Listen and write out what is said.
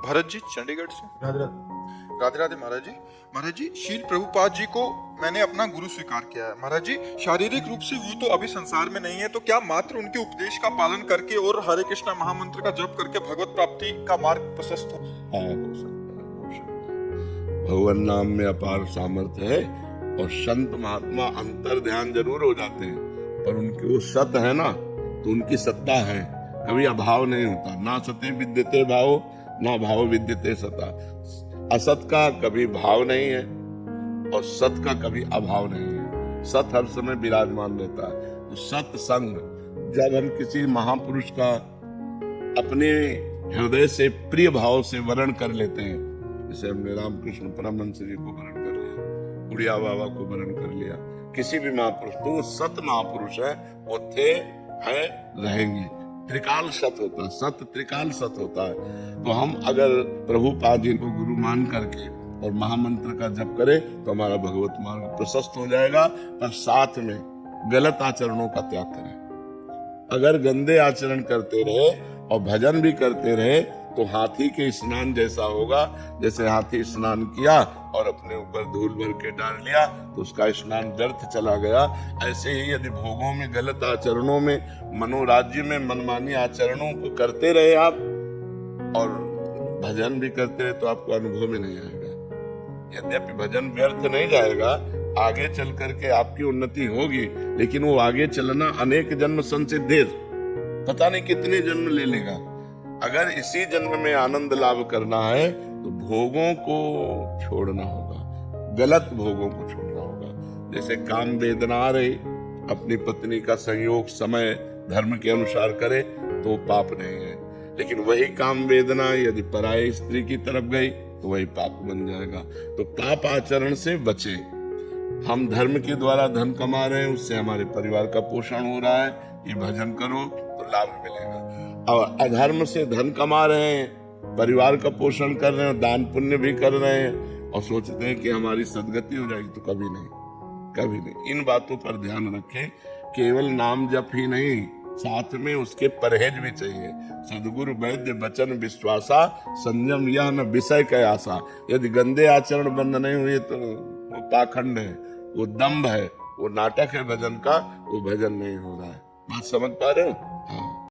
भरत जी चंडीगढ़ से। राधे राधे। राधे राधे महाराज जी। महाराज जी, शील प्रभुपाद जी को मैंने अपना गुरु स्वीकार किया है। महाराज जी, शारीरिक रूप से वो तो अभी संसार में नहीं है, तो क्या मात्र उनके उपदेश का पालन करके और हरे कृष्णा महामंत्र का जप करके भगवत प्राप्ति का मार्ग प्रशस्त हो? हाँ, हो सकता है, हो सकता है। भगवान नाम में अपार सामर्थ्य है और संत महात्मा अंतर ध्यान जरूर हो जाते हैं, पर उनके वो सत है ना, तो उनकी सत्ता है, कभी अभाव नहीं होता। ना सते विद्यते भाव, ना भाव विद्यते सता। असत का कभी भाव नहीं है और सत का कभी अभाव नहीं है। सत हर समय विराजमान रहता है। तो सत्संग, जब हम किसी महापुरुष का अपने हृदय से प्रिय भाव से वर्ण कर लेते हैं, जैसे हमने रामकृष्ण परमहंस जी को वर्ण कर लिया, उड़िया बाबा को वर्ण कर लिया, किसी भी महापुरुष, तो वो सत महापुरुष है, वो थे, है, रहेंगे। त्रिकाल सत होता है, सत त्रिकाल सत होता है। तो हम अगर प्रभुपाद जी को गुरु मान करके और महामंत्र का जप करें तो हमारा भगवत मार्ग प्रशस्त हो जाएगा, पर साथ में गलत आचरणों का त्याग करें। अगर गंदे आचरण करते रहे और भजन भी करते रहे तो हाथी के स्नान जैसा होगा। जैसे हाथी स्नान किया और अपने ऊपर धूल भर के डाल लिया तो उसका स्नान व्यर्थ चला गया। ऐसे ही यदि भोगों में, गलत आचरणों में, मनोराज्य में मनमानी आचरणों को करते रहे आप और भजन भी करते रहे तो आपको अनुभव में नहीं आएगा। यद्यपि भजन व्यर्थ नहीं जाएगा, आगे चल करके आपकी उन्नति होगी, लेकिन वो आगे चलना अनेक जन्म संचित देर, पता नहीं कितने जन्म ले लेगा। अगर इसी जन्म में आनंद लाभ करना है तो भोगों को छोड़ना होगा, गलत भोगों को छोड़ना होगा। जैसे काम वेदना आ रही, अपनी पत्नी का संयोग समय धर्म के अनुसार करे तो पाप नहीं है, लेकिन वही काम वेदना यदि पराई स्त्री की तरफ गई तो वही पाप बन जाएगा। तो पाप आचरण से बचे। हम धर्म के द्वारा धन कमा रहे हैं, उससे हमारे परिवार का पोषण हो रहा है, ये भजन करो तो लाभ मिलेगा। और अधर्म से धन कमा रहे हैं, परिवार का पोषण कर रहे हैं, दान पुण्य भी कर रहे हैं और सोचते हैं कि हमारी सदगति हो जाएगी, तो कभी नहीं, कभी नहीं। इन बातों पर ध्यान रखें। केवल नाम जप ही नहीं, साथ में उसके परहेज भी चाहिए। सदगुरु वैद्य वचन विश्वासा, संयम यह न विषय का आशा। यदि गंदे आचरण बंद नहीं हुए तो वो पाखंड है, वो दंभ है, वो नाटक है भजन का, वो भजन नहीं हो रहा है। बात समझ पा रहे हो? हाँ।